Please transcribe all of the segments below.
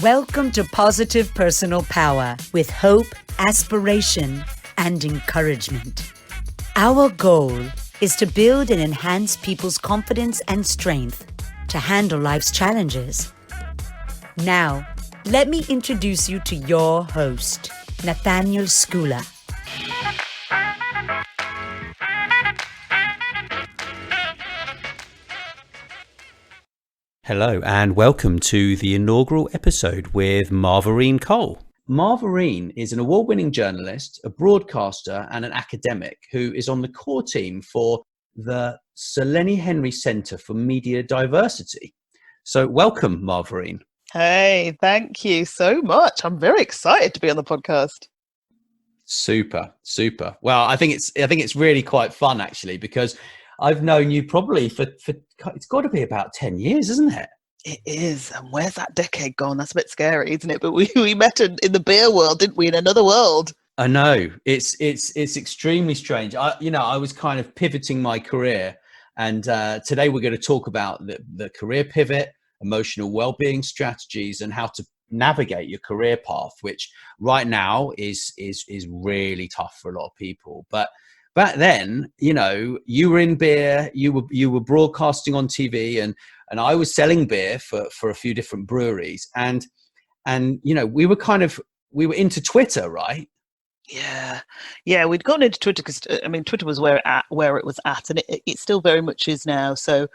Welcome to Positive Personal Power with hope, aspiration, and encouragement. Our goal is to build and enhance people's confidence and strength to handle life's challenges. Now, let me introduce you to your host, Nathaniel Schooler. Hello and welcome to the inaugural episode with Marverine Cole. Marverine is an award-winning journalist, a broadcaster and an academic who is on the core team for the Sir Lenny Henry Centre for Media Diversity. So welcome, Marverine. Hey, thank you so much. I'm very excited to be on the podcast. Super. Well, I think it's really quite fun actually, because I've known you probably for it's got to be about 10 years, isn't it? It is. And where's that decade gone? That's a bit scary, isn't it? But we met in the beer world, didn't we? In another world. I know. It's extremely strange. I was kind of pivoting my career, and today we're going to talk about the career pivot, emotional well-being strategies, and how to navigate your career path, which right now is really tough for a lot of people. But back then, you were in beer, you were broadcasting on TV, and I was selling beer for a few different breweries, and we were into Twitter, right? Yeah, we'd gotten into Twitter because Twitter was where it was at, and it still very much is now. So,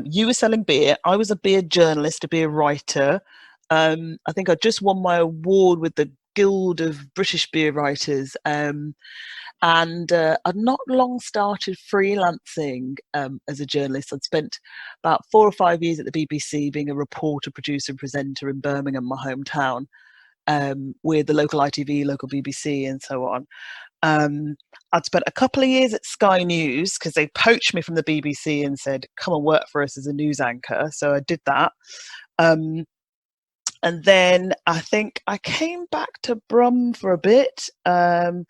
you were selling beer, I was a beer journalist, a beer writer. I think I just won my award with the Guild of British Beer Writers. And I'd not long started freelancing as a journalist. I'd spent about 4 or 5 years at the BBC being a reporter, producer, and presenter in Birmingham, my hometown, with the local ITV, local BBC, and so on. I'd spent a couple of years at Sky News because they poached me from the BBC and said, come and work for us as a news anchor. So I did that. And then I think I came back to Brum for a bit. And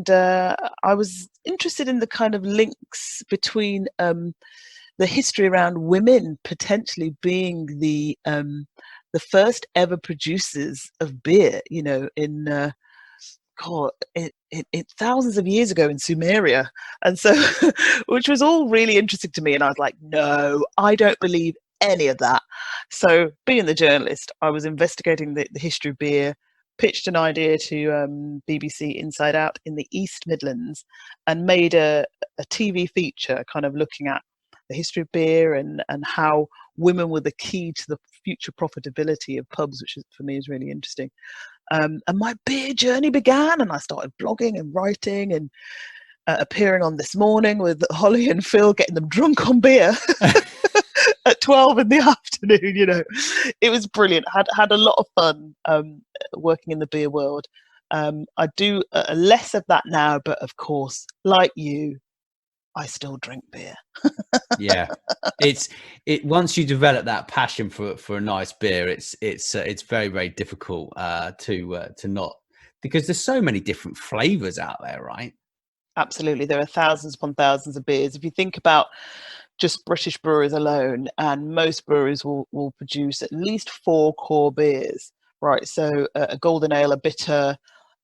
I was interested in the kind of links between the history around women potentially being the first ever producers of beer, in thousands of years ago in Sumeria. And so, which was all really interesting to me. And I was like, no, I don't believe any of that. So being the journalist, I was investigating the history of beer, pitched an idea to BBC Inside Out in the East Midlands, and made a TV feature kind of looking at the history of beer and how women were the key to the future profitability of pubs, which for me is really interesting. And my beer journey began, and I started blogging and writing and appearing on This Morning with Holly and Phil, getting them drunk on beer. At 12 in the afternoon, it was brilliant. Had a lot of fun working in the beer world. I do less of that now, but of course, like you, I still drink beer. Yeah, once you develop that passion for a nice beer, it's very, very difficult to not, because there's so many different flavors out there, right? Absolutely, there are thousands upon thousands of beers. If you think about just British brewers alone, and most breweries will produce at least 4 core beers, right? So a golden ale, a bitter,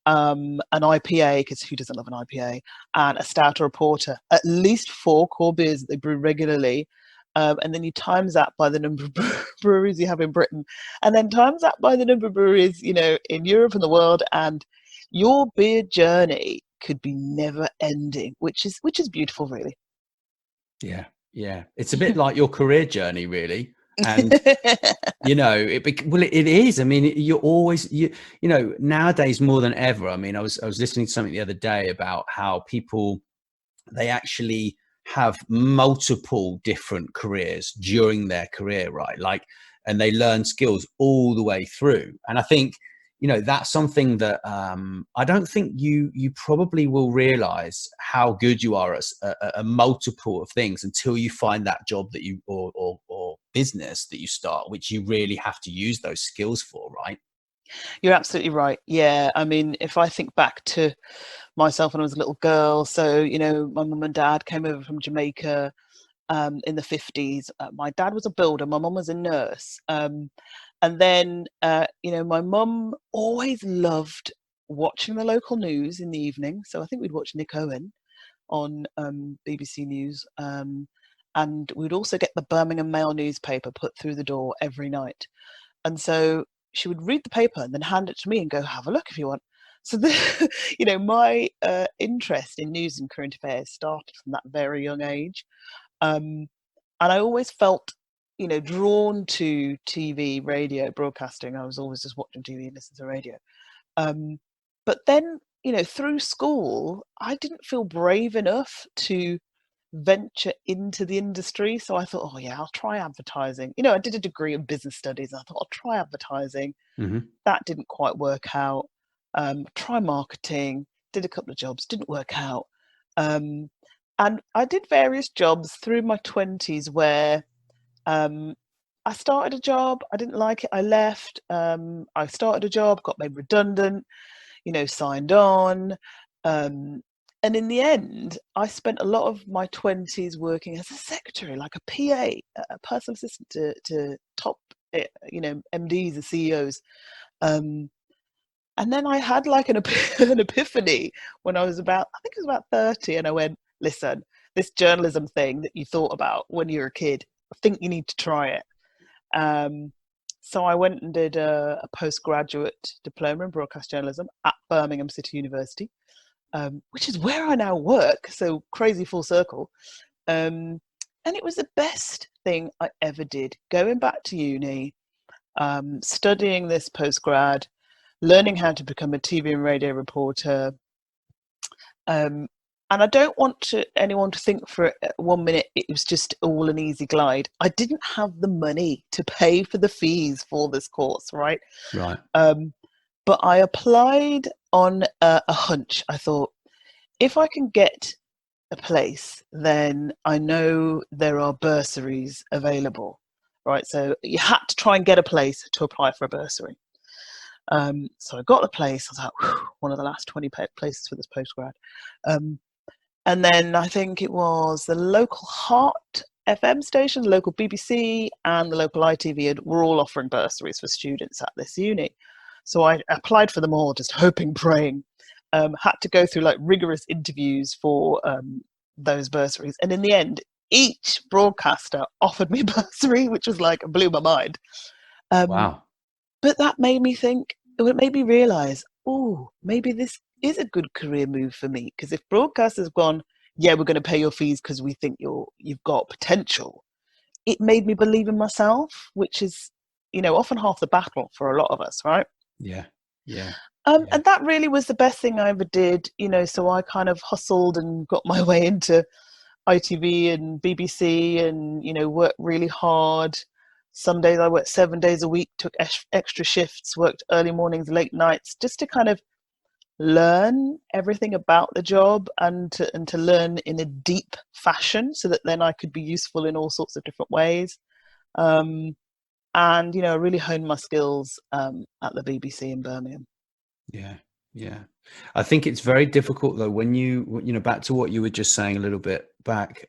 an IPA, because who doesn't love an IPA, and a stout or a porter. At least 4 core beers that they brew regularly, and then you times that by the number of breweries you have in Britain, and then times that by the number of breweries in Europe and the world, and your beer journey could be never ending, which is beautiful, really. Yeah, it's a bit like your career journey, really. And it is. I mean, you're always nowadays more than ever. I mean, I was listening to something the other day about how people, they actually have multiple different careers during their career, right? And they learn skills all the way through. And I think that's something that I don't think you probably will realize how good you are at a multiple of things until you find that job that you or business that you start, which you really have to use those skills for, right? You're absolutely right. Yeah, I mean, if I think back to myself when I was a little girl, so my mum and dad came over from Jamaica in the 50s. My dad was a builder, my mum was a nurse. And then, my mum always loved watching the local news in the evening. So I think we'd watch Nick Owen on BBC News. And we'd also get the Birmingham Mail newspaper put through the door every night. And so she would read the paper and then hand it to me and go, have a look if you want. So, my interest in news and current affairs started from that very young age. And I always felt, drawn to TV, radio, broadcasting. I was always just watching TV and listening to radio. But then, through school, I didn't feel brave enough to venture into the industry. So I thought, oh yeah, I'll try advertising. I did a degree in business studies. And I thought I'll try advertising. Mm-hmm. That didn't quite work out. Try marketing, did a couple of jobs, didn't work out. And I did various jobs through my 20s where I started a job, I didn't like it, I left. I started a job, got made redundant, signed on. And in the end, I spent a lot of my 20s working as a secretary, like a PA, a personal assistant to top, MDs and CEOs. And then I had like an epiphany when I think it was about 30, and I went, listen, this journalism thing that you thought about when you were a kid, I think you need to try it. So I went and did a postgraduate diploma in broadcast journalism at Birmingham City University. Which is where I now work, so crazy full circle. And it was the best thing I ever did. Going back to uni, studying this postgrad, learning how to become a TV and radio reporter. And I don't want anyone to think for 1 minute it was just all an easy glide. I didn't have the money to pay for the fees for this course, right? Right. But I applied on a hunch. I thought, if I can get a place, then I know there are bursaries available, right? So you had to try and get a place to apply for a bursary. So I got the place. I was like, one of the last 20 places for this postgrad. And then I think it was the local Heart FM station, the local BBC, and the local ITV were all offering bursaries for students at this uni. So I applied for them all, just hoping, praying. Had to go through like rigorous interviews for those bursaries. And in the end, each broadcaster offered me a bursary, which was like, blew my mind. Wow. But that made me think, it made me realise, oh, maybe this is a good career move for me. Because if broadcasters have gone, yeah, we're going to pay your fees because we think you've got potential, it made me believe in myself, which is, often half the battle for a lot of us, right? Yeah. And that really was the best thing I ever did, so I kind of hustled and got my way into ITV and BBC and, worked really hard. Some days I worked 7 days a week, took extra shifts, worked early mornings, late nights, just to kind of learn everything about the job and to learn in a deep fashion so that then I could be useful in all sorts of different ways. And, really honed my skills at the BBC in Birmingham. Yeah. I think it's very difficult though, when back to what you were just saying a little bit back,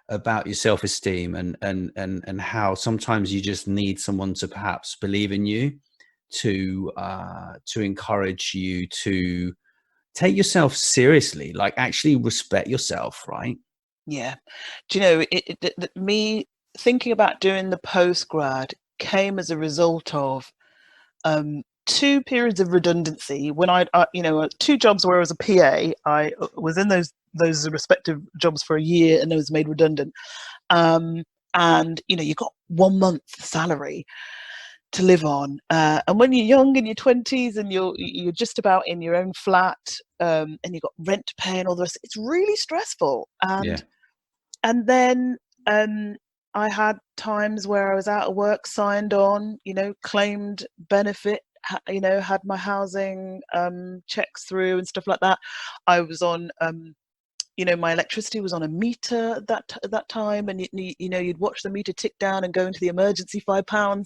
about your self-esteem and how sometimes you just need someone to perhaps believe in you, to encourage you to take yourself seriously, like actually respect yourself, right? Yeah. Do you know, me thinking about doing the postgrad came as a result of 2 periods of redundancy. When I 2 jobs where I was a PA, I was in those respective jobs for a year and I was made redundant. And you got 1 month salary to live on, and when you're young in your 20s and you're just about in your own flat, and you've got rent to pay and all the rest, it's really stressful. And then I had times where I was out of work, signed on, claimed benefit, had my housing checks through and stuff like that. I was on my electricity was on a meter at that time, and you'd watch the meter tick down and go into the emergency £5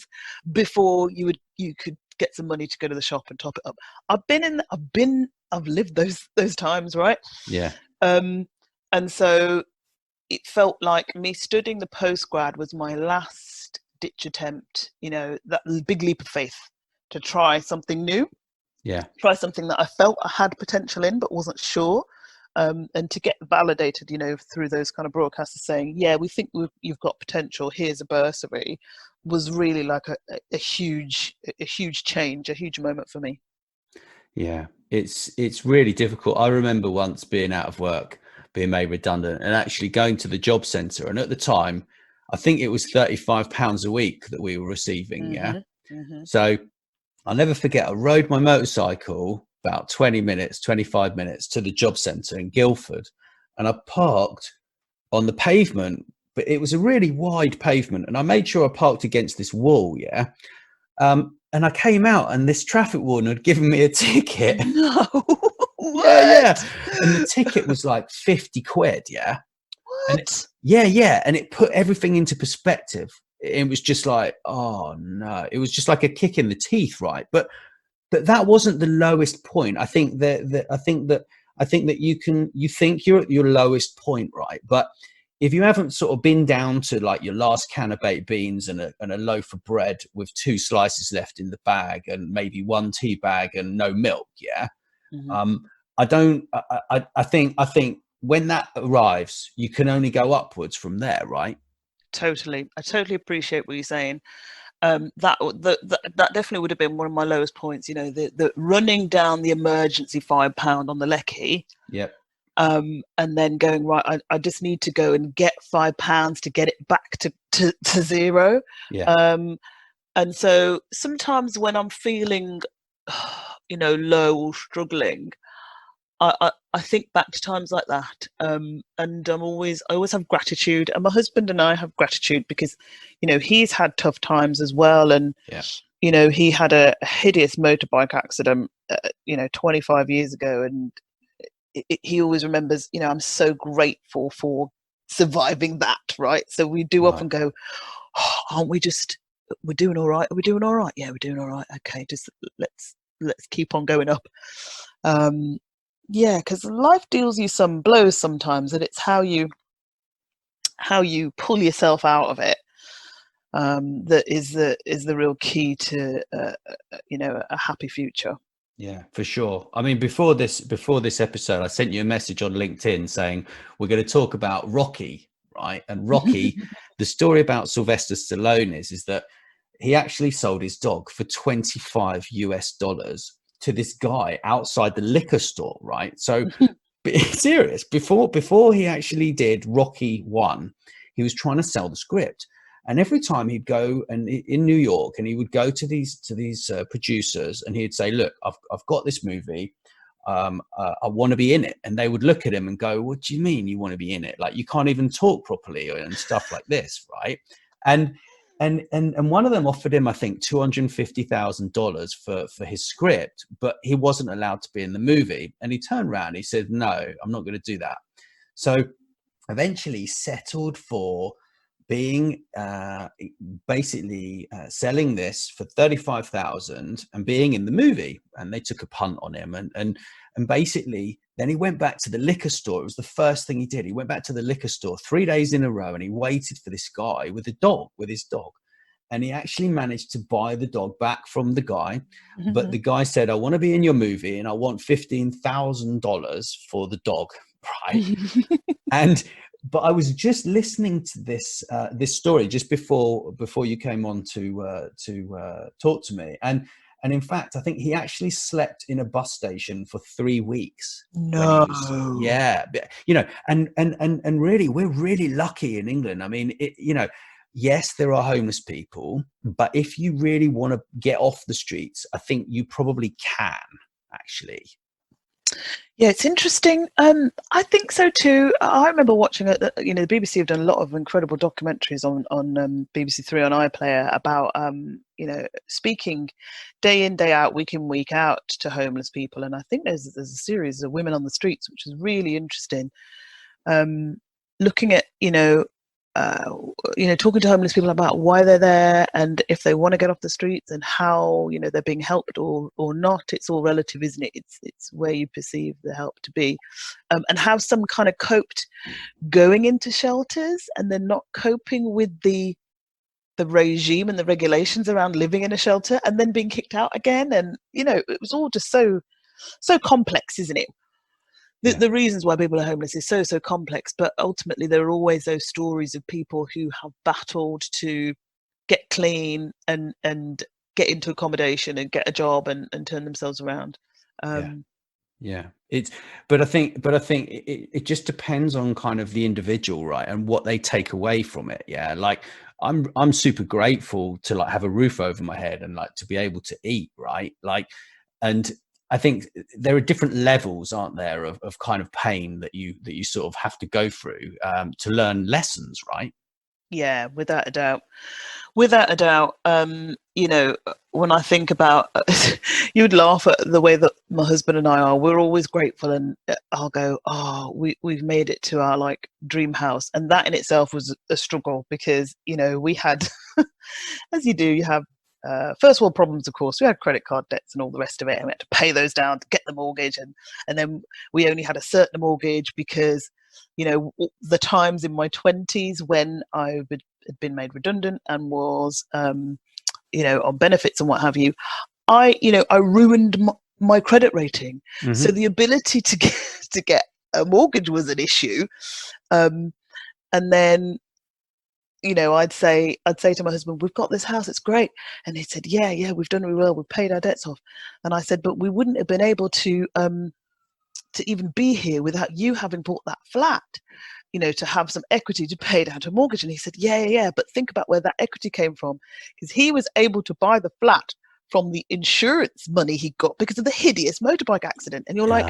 before you could get some money to go to the shop and top it up. I've lived those times, right? Yeah. And so it felt like me studying the postgrad was my last ditch attempt, that big leap of faith to try something new, try something that I felt I had potential in but wasn't sure. And to get validated, through those kind of broadcasters saying, yeah, we think you've got potential, here's a bursary, was really like a huge change, a huge moment for me. Yeah, it's really difficult. I remember once being out of work, being made redundant, and actually going to the job centre. And at the time, I think it was £35 a week that we were receiving. So I'll never forget, I rode my motorcycle about 25 minutes to the job centre in Guildford, and I parked on the pavement, but it was a really wide pavement, and I made sure I parked against this wall. And I came out, and this traffic warden had given me a ticket. No. Yeah. And the ticket was like 50 quid. Yeah. What? And it put everything into perspective. It was just like, oh no, it was just like a kick in the teeth. Right. But that wasn't the lowest point. I think that you think you're at your lowest point. Right. But if you haven't sort of been down to like your last can of baked beans and a loaf of bread with 2 slices left in the bag and maybe 1 tea bag and no milk, I think when that arrives, you can only go upwards from there, right? Totally. I totally appreciate what you're saying. That definitely would have been one of my lowest points. The running down the emergency £5 on the Lecky. Yep. And then going, right, I just need to go and get £5 to get it back to zero. Yeah. And so sometimes when I'm feeling, low or struggling, I think back to times like that. And I always have gratitude, and my husband and I have gratitude because, he's had tough times as well. And, he had a hideous motorbike accident, 25 years ago. And he always remembers, I'm so grateful for surviving that, right? So we do often go, oh, we're doing all right. Are we doing all right? Yeah, we're doing all right. Okay, just let's keep on going up. Because life deals you some blows sometimes, and it's how you pull yourself out of it that is the real key to a happy future. Yeah, for sure. I mean, before this episode, I sent you a message on LinkedIn saying we're going to talk about Rocky, right? And Rocky, the story about Sylvester Stallone is that he actually sold his dog for $25 to this guy outside the liquor store, right? So, serious. Before he actually did Rocky 1, he was trying to sell the script. And every time he'd go in New York, and he would go to these producers, and he'd say, "Look, I've got this movie. I want to be in it." And they would look at him and go, "What do you mean you want to be in it? Like, you can't even talk properly," and stuff like this, right? And one of them offered him, I think, $250,000 for his script, but he wasn't allowed to be in the movie. And he turned around and he said, "No, I'm not going to do that." So eventually settled for being basically selling this for 35,000 and being in the movie. And they took a punt on him, and basically then he went back to the liquor store. It was the first thing he did. He went back to the liquor store 3 days in a row, and he waited for this guy with his dog. And he actually managed to buy the dog back from the guy. But the guy said, "I want to be in your movie, and I want $15,000 for the dog," right? But I was just listening to this story just before you came on to talk to me, and in fact, I think he actually slept in a bus station for 3 weeks. No. And really, we're really lucky in England. I mean, yes, there are homeless people, but if you really want to get off the streets, I think you probably can actually. Yeah, it's interesting. I think so too. I remember watching it. The BBC have done a lot of incredible documentaries on BBC Three on iPlayer about speaking day in, day out, week in, week out to homeless people. And I think there's a series of Women on the Streets, which is really interesting. Looking at talking to homeless people about why they're there and if they want to get off the streets and how they're being helped or not. It's all relative, isn't it? It's where you perceive the help to be, and how some kind of coped going into shelters and then not coping with the the regime and the regulations around living in a shelter and then being kicked out again. And, you know, it was all just so complex, isn't it? The reasons why people are homeless is so complex, but ultimately there are always those stories of people who have battled to get clean and get into accommodation and get a job and turn themselves around. But I think it just depends on kind of the individual, right, and what they take away from it. Yeah, like I'm super grateful to like have a roof over my head and like to be able to eat, right? Like, and I think there are different levels, aren't there, of kind of pain that you sort of have to go through to learn lessons, right? Yeah, without a doubt. Without a doubt. You know, when I think about, you would laugh at the way that my husband and I are. We're always grateful, and I'll go, "Oh, we've made it to our like dream house," and that in itself was a struggle because, you know, we had, as you do, you have first world problems. Of course, we had credit card debts and all the rest of it, and we had to pay those down to get the mortgage, and then we only had a certain mortgage because, you know, the times in my 20s when I had been made redundant and was, you know, on benefits and what have you, I ruined my credit rating. Mm-hmm. So the ability to get a mortgage was an issue. And then, you know, I'd say to my husband, "We've got this house, it's great." And he said, yeah, we've done really well, we've paid our debts off. And I said, "But we wouldn't have been able to even be here without you having bought that flat, you know, to have some equity to pay down a mortgage." And he said, yeah, but think about where that equity came from, because he was able to buy the flat from the insurance money he got because of the hideous motorbike accident. And you're like,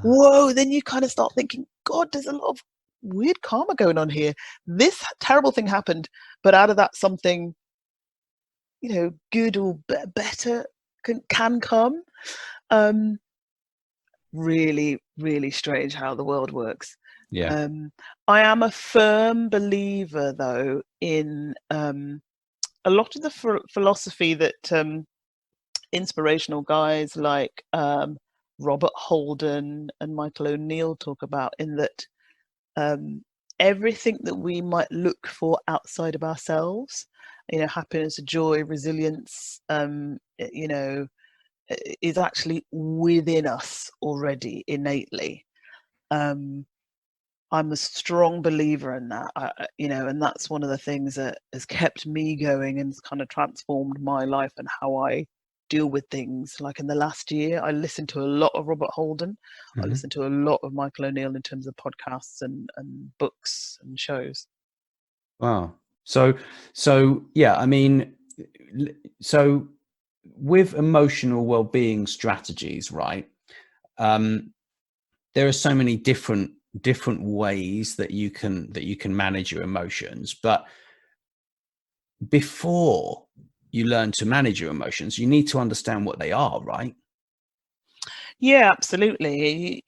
whoa, then you kind of start thinking, God, there's a lot of weird karma going on here. This terrible thing happened, but out of that something, you know, good or better can come. Really, really strange how the world works. Yeah. I am a firm believer, though, in a lot of the philosophy that inspirational guys like Robert Holden and Michael O'Neill talk about, in that everything that we might look for outside of ourselves, you know, happiness, joy, resilience, you know, is actually within us already innately. I'm a strong believer in that, you know, and that's one of the things that has kept me going and has kind of transformed my life and how I deal with things. Like in the last year, I listened to a lot of Robert Holden. I listened to a lot of Michael O'Neill in terms of podcasts and books and shows. Wow. So yeah, I mean, so with emotional well-being strategies, right? There are so many different ways that you can manage your emotions, but before you learn to manage your emotions, you need to understand what they are, right? Yeah, absolutely.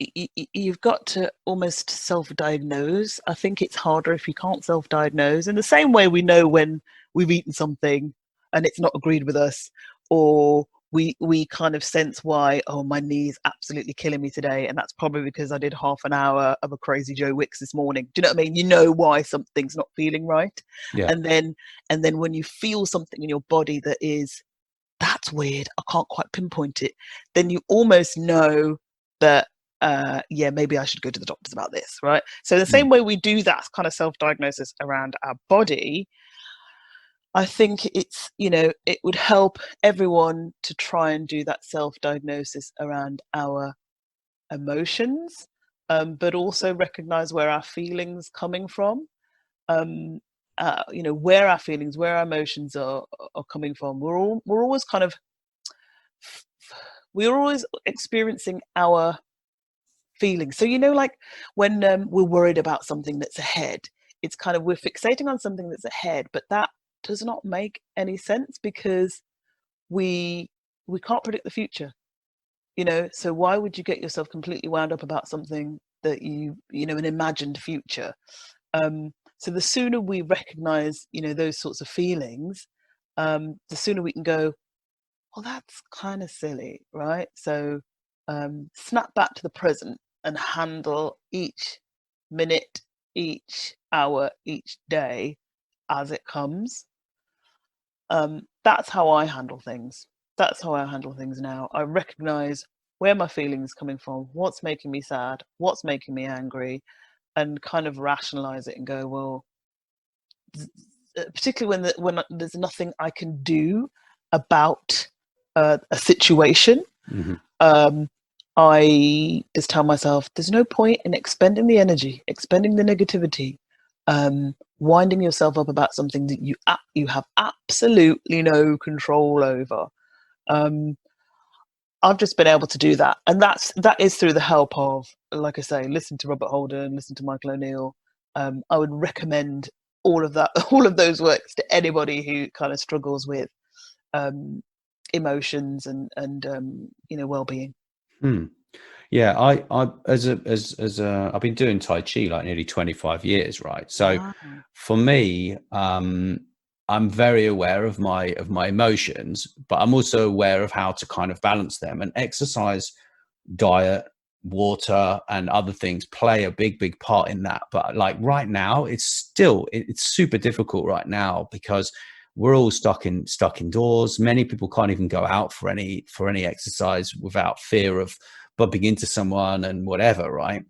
You've got to almost self-diagnose. I think it's harder if you can't self-diagnose. In the same way we know when we've eaten something and it's not agreed with us, or we kind of sense why, oh, my knee's absolutely killing me today, and that's probably because I did half an hour of a crazy Joe Wicks this morning. Do you know what I mean? You know why something's not feeling right. Yeah. And then when you feel something in your body that is, that's weird, I can't quite pinpoint it, then you almost know that, yeah, maybe I should go to the doctors about this, right? So the same way we do that kind of self-diagnosis around our body, I think it's, you know, it would help everyone to try and do that self-diagnosis around our emotions, but also recognize where our feelings coming from. You know, where our feelings, where our emotions are coming from. We're always kind of, we're always experiencing our feelings. So, you know, like when we're worried about something that's ahead, it's kind of, we're fixating on something that's ahead, but that does not make any sense because we can't predict the future, you know. So why would you get yourself completely wound up about something that you know, an imagined future? So the sooner we recognize, you know, those sorts of feelings, the sooner we can go, well, that's kind of silly, right? So snap back to the present and handle each minute, each hour, each day as it comes. That's how I handle things. That's how I handle things now. I recognize where my feelings coming from, what's making me sad, what's making me angry, and kind of rationalize it and go, well, particularly when there's nothing I can do about a situation. Mm-hmm. I just tell myself there's no point in expending the energy, expending the negativity, winding yourself up about something that you have absolutely no control over. I've just been able to do that, and that is through the help of, like I say, listen to Robert Holden, listen to Michael O'Neill. I would recommend all of that, all of those works to anybody who kind of struggles with emotions and well-being. Yeah, I as a I've been doing Tai Chi like nearly 25 years, right? So Wow. for me, I'm very aware of my emotions, but I'm also aware of how to kind of balance them. And exercise, diet, water, and other things play a big part in that. But like right now, it's super difficult right now because we're all stuck indoors. Many people can't even go out for any exercise without fear of bumping into someone and whatever, right?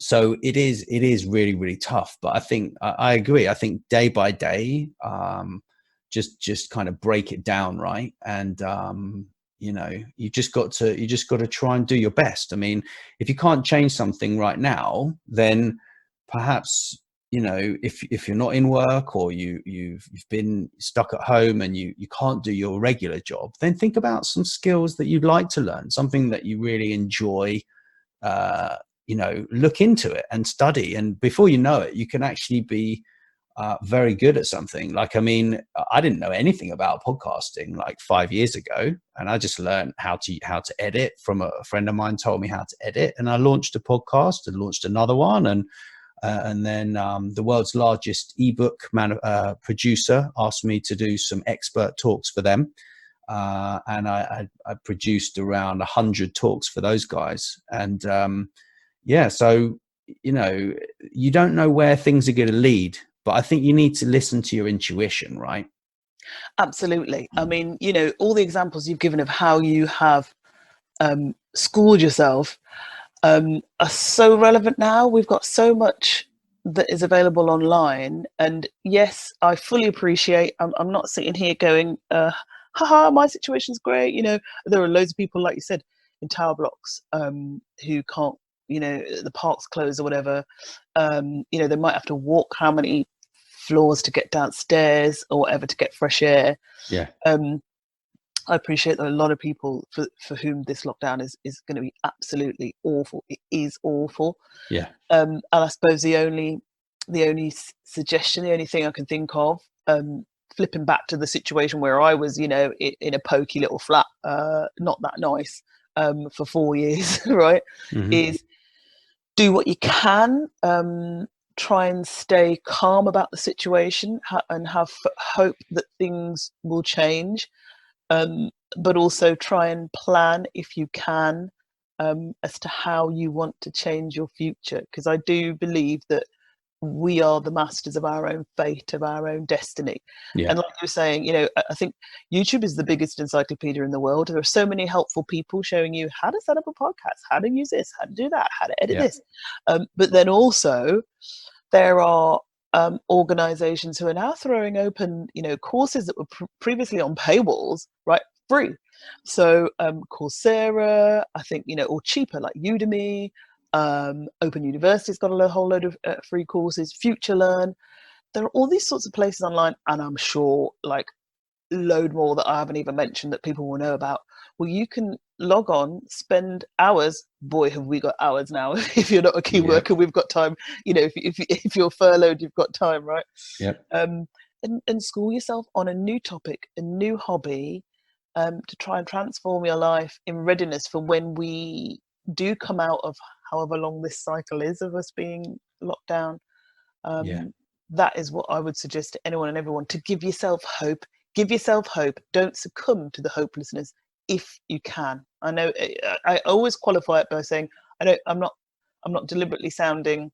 So it is really tough. But I think I agree. I think day by day, just kind of break it down, right? And you just got to try and do your best. I mean, if you can't change something right now, then perhaps, if you're not in work, or you've been stuck at home and you can't do your regular job, then think about some skills that you'd like to learn, something that you really enjoy. Look into it and study, and before you know it, you can actually be very good at something. Like, I mean, I didn't know anything about podcasting like 5 years ago, and I just learned how to edit from a friend of mine. Told me how to edit, and I launched a podcast and launched another one, and then the world's largest ebook producer asked me to do some expert talks for them, and I produced around 100 talks for those guys. And so you don't know where things are going to lead, but I think you need to listen to your intuition, right? Absolutely. I mean, all the examples you've given of how you have schooled yourself are so relevant now. We've got so much that is available online, and yes, I fully appreciate. I'm not sitting here going, "Haha, my situation's great." There are loads of people, like you said, in tower blocks who can't. The park's closed or whatever. They might have to walk how many floors to get downstairs or whatever to get fresh air. Yeah. I appreciate that a lot of people for whom this lockdown is going to be absolutely awful. It is awful. Yeah. And I suppose the only suggestion, the only thing I can think of, flipping back to the situation where I was, in a pokey little flat, not that nice, for 4 years, right? Mm-hmm. Is do what you can, try and stay calm about the situation, and have hope that things will change. But also try and plan, if you can, as to how you want to change your future. Because I do believe that we are the masters of our own fate, of our own destiny. Yeah. And like you were saying, I think YouTube is the biggest encyclopedia in the world. There are so many helpful people showing you how to set up a podcast, how to use this, how to do that, how to edit this. But then also there are organizations who are now throwing open, courses that were previously on paywalls, right, free. So Coursera, I think, or cheaper, like Udemy. Open University's got a whole load of free courses. FutureLearn. There are all these sorts of places online, and I'm sure like load more that I haven't even mentioned that people will know about. Well, you can log on, spend hours. Boy, have we got hours now. If you're not a key worker, we've got time. If you're furloughed, you've got time, right? Yep. And school yourself on a new topic, a new hobby, to try and transform your life in readiness for when we do come out of however long this cycle is of us being locked down. That is what I would suggest to anyone and everyone, to give yourself hope. Give yourself hope. Don't succumb to the hopelessness if you can. I know I always qualify it by saying I'm not deliberately sounding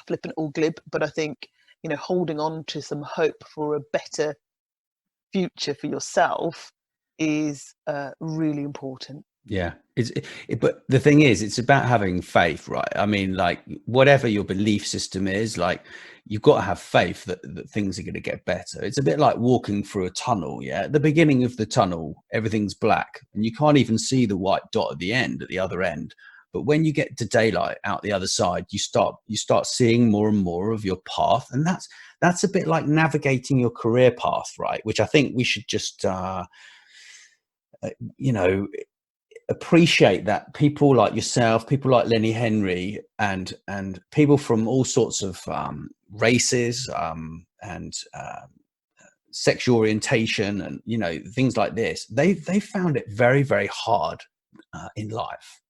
flippant or glib, but I think holding on to some hope for a better future for yourself is really important. Yeah, but the thing is, it's about having faith, right? I mean, like, whatever your belief system is, like, you've got to have faith that things are going to get better. It's a bit like walking through a tunnel. Yeah, at the beginning of the tunnel, everything's black, and you can't even see the white dot at the other end. But when you get to daylight out the other side, you start seeing more and more of your path, and that's a bit like navigating your career path, right? Which I think we should just, you know, appreciate that people like yourself, people like Lenny Henry, and people from all sorts of races and sexual orientation, and things like this, they found it very, very hard in life.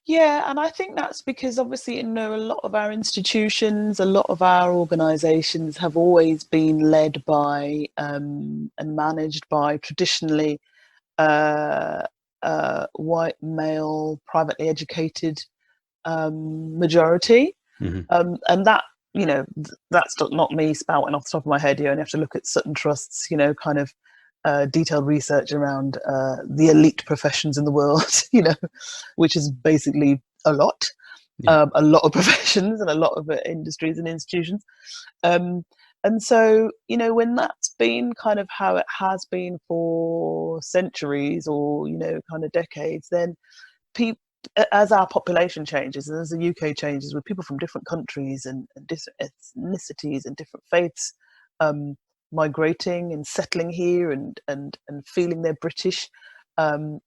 Yeah, and I think that's because obviously, a lot of our institutions, a lot of our organisations have always been led by and managed by traditionally white male, privately educated majority, and that that's not me spouting off the top of my head. You only have to look at Sutton Trust's kind of detailed research around the elite professions in the world, which is basically a lot of professions and a lot of industries and institutions. And so, when that's been kind of how it has been for centuries or, kind of decades, then as our population changes and as the UK changes, with people from different countries and different ethnicities and different faiths migrating and settling here and feeling they're British, and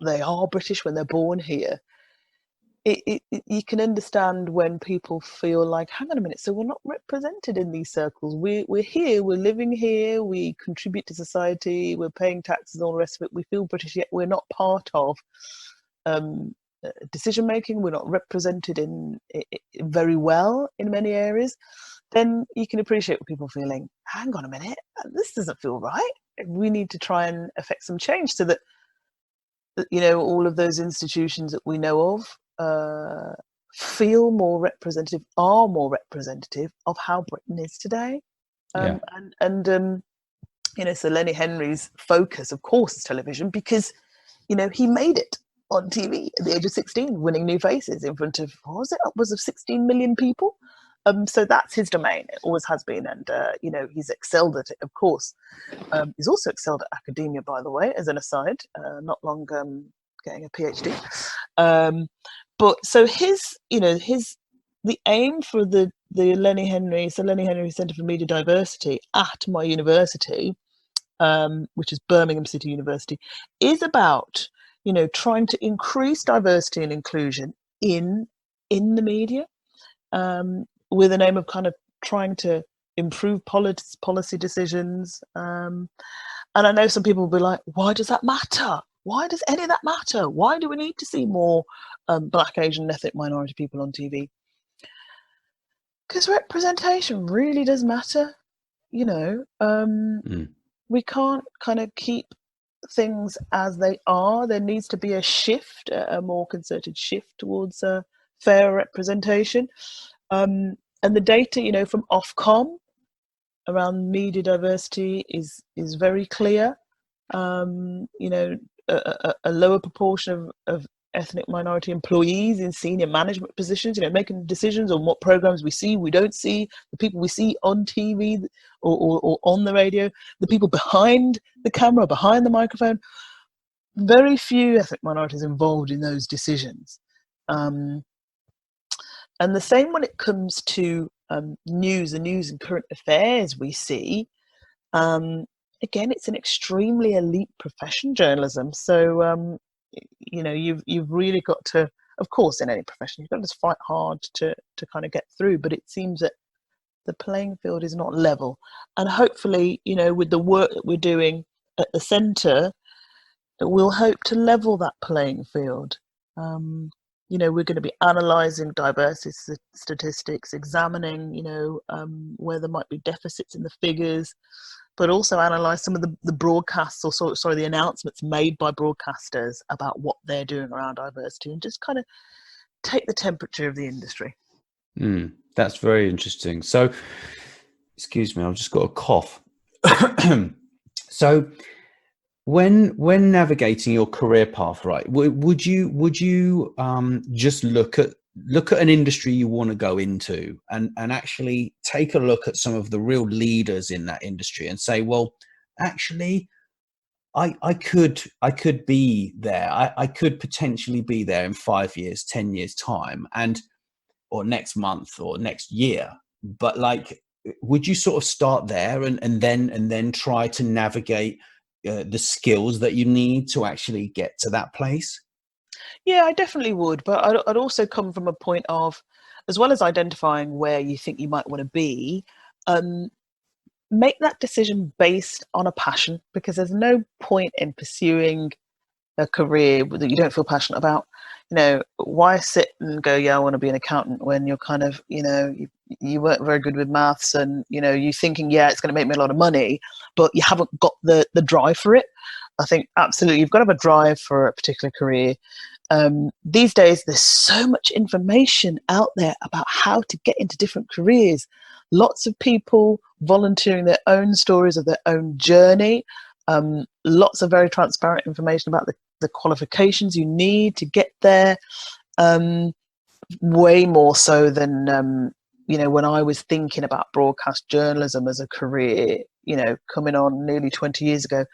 they are British when they're born here, you can understand when people feel like, hang on a minute, so we're not represented in these circles. We're here, we're living here, we contribute to society, we're paying taxes and all the rest of it. We feel British, yet we're not part of decision making. We're not represented in very well in many areas. Then you can appreciate what people are feeling. Hang on a minute, this doesn't feel right. We need to try and affect some change so that all of those institutions that we know of feel more representative, are more representative of how Britain is today. So Lenny Henry's focus, of course, is television, because he made it on TV at the age of 16, winning New Faces in front of, what was it, upwards of 16 million people. So that's his domain. It always has been, and he's excelled at it, of course. He's also excelled at academia, by the way, as an aside. Not long getting a PhD. But so the aim for the Lenny Henry Centre for Media Diversity at my university, which is Birmingham City University, is about trying to increase diversity and inclusion in the media, with an aim of kind of trying to improve policy decisions. And I know some people will be like, why does that matter? Why does any of that matter? Why do we need to see more Black, Asian, and ethnic minority people on TV? Because representation really does matter. We can't kind of keep things as they are. There needs to be a shift, a more concerted shift towards fair representation. And the data, from Ofcom around media diversity is very clear. A lower proportion of ethnic minority employees in senior management positions, making decisions on what programs we see, we don't see, the people we see on TV or on the radio, the people behind the camera, behind the microphone. Very few ethnic minorities involved in those decisions. And the same when it comes to news and current affairs we see. Again, it's an extremely elite profession, journalism. So, you've really got to, of course, in any profession, you've got to fight hard to kind of get through. But it seems that the playing field is not level. And hopefully, with the work that we're doing at the centre, we'll hope to level that playing field. We're going to be analysing diversity statistics, examining, where there might be deficits in the figures, but also analyse some of the broadcasts or the announcements made by broadcasters about what they're doing around diversity, and just kind of take the temperature of the industry. That's very interesting. So, excuse me, I've just got a cough. So, when navigating your career path, right, would you just look at an industry you want to go into, and actually take a look at some of the real leaders in that industry and say, well, actually, I could be there. I could potentially be there in 5 years, 10 years time, or next month or next year. But like, would you sort of start there and then try to navigate the skills that you need to actually get to that place? Yeah, I definitely would, but I'd also come from a point of, as well as identifying where you think you might want to be, um, make that decision based on a passion, because there's no point in pursuing a career that you don't feel passionate about. Why sit and go, yeah, I want to be an accountant, when you're kind of, you weren't very good with maths, and you thinking, yeah, it's going to make me a lot of money, but you haven't got the drive for it. I think absolutely you've got to have a drive for a particular career. These days there's so much information out there about how to get into different careers. Lots of people volunteering their own stories of their own journey. Lots of very transparent information about the qualifications you need to get there. Way more so than when I was thinking about broadcast journalism as a career, coming on nearly 20 years ago.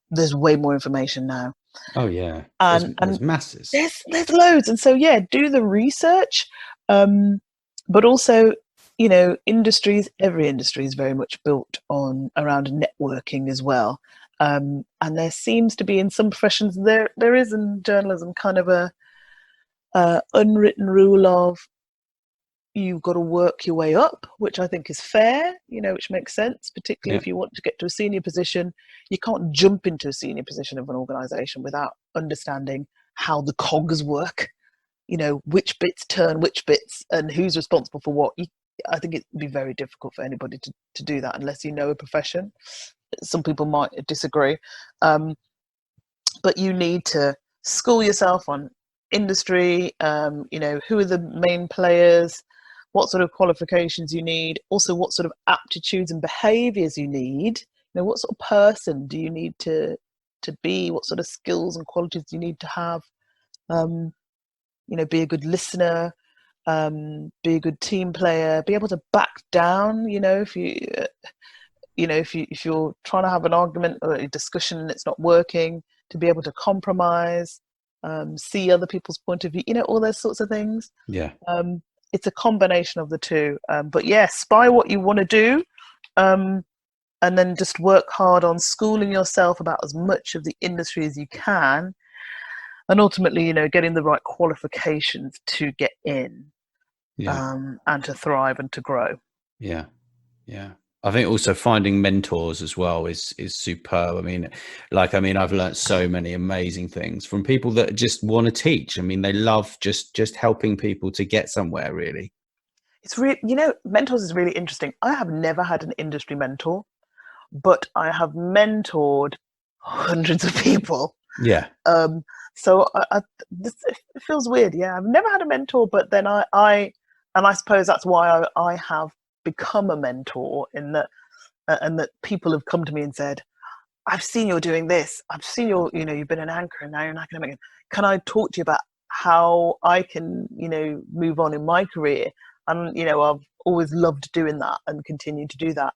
There's way more information now. Oh yeah, And there's masses. There's loads, and so yeah, do the research, but also, every industry is very much built around networking as well. And there seems to be, in some professions, there is in journalism kind of a unwritten rule of, you've got to work your way up, which I think is fair, which makes sense, particularly if you want to get to a senior position. You can't jump into a senior position of an organization without understanding how the cogs work, which bits turn which bits and who's responsible for what. I think it'd be very difficult for anybody to do that unless you know a profession. Some people might disagree. But you need to school yourself on industry, who are the main players, what sort of qualifications you need, also what sort of aptitudes and behaviors you need. What sort of person do you need to be, what sort of skills and qualities do you need to have. Be a good listener, be a good team player, be able to back down, if you're trying to have an argument or a discussion and it's not working, to be able to compromise, see other people's point of view, all those sorts of things. Yeah. It's a combination of the two. But yeah, spy what you want to do, and then just work hard on schooling yourself about as much of the industry as you can, and ultimately, getting the right qualifications to get in, and to thrive and to grow. Yeah. Yeah. I think also finding mentors as well is superb. I've learned so many amazing things from people that just want to teach. They love just helping people to get somewhere, really. It's really, mentors is really interesting. I have never had an industry mentor, but I have mentored hundreds of people. Yeah. So it feels weird. Yeah, I've never had a mentor, but then I suppose that's why I have become a mentor, in that, and that people have come to me and said, I've seen you're doing this. I've seen you've been an anchor and now you're an academic. Can I talk to you about how I can, move on in my career? And, I've always loved doing that and continue to do that.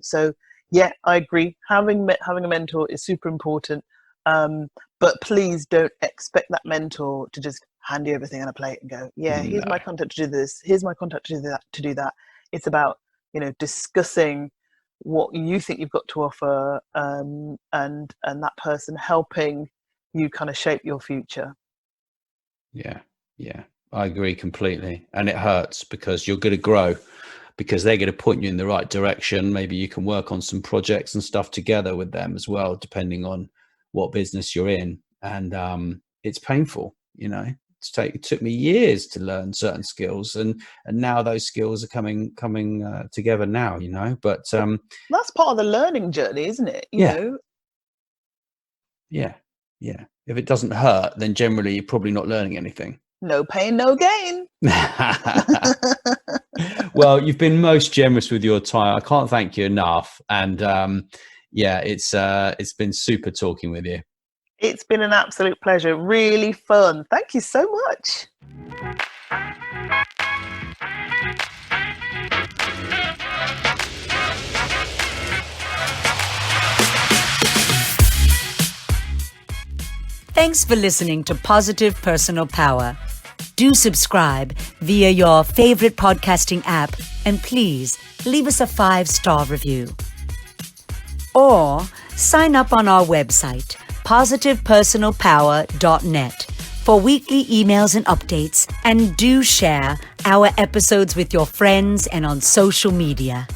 So yeah, I agree. Having a mentor is super important. But please don't expect that mentor to just hand you everything on a plate and go, yeah, here's my contact to do this. Here's my contact to do that. It's about, discussing what you think you've got to offer, and that person helping you kind of shape your future. Yeah. Yeah. I agree completely. And it hurts because you're going to grow, because they're going to point you in the right direction. Maybe you can work on some projects and stuff together with them as well, depending on what business you're in. And it's painful, it took me years to learn certain skills, and now those skills are coming together now, but that's part of the learning journey, isn't it? Yeah. If it doesn't hurt, then generally you're probably not learning anything. No pain, no gain. Well, you've been most generous with your time. I can't thank you enough. And it's been super talking with you. It's been an absolute pleasure. Really fun. Thank you so much. Thanks for listening to Positive Personal Power. Do subscribe via your favorite podcasting app, and please leave us a 5-star review. Or sign up on our website, positivepersonalpower.net, for weekly emails and updates, and do share our episodes with your friends and on social media.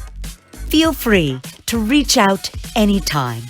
Feel free to reach out anytime.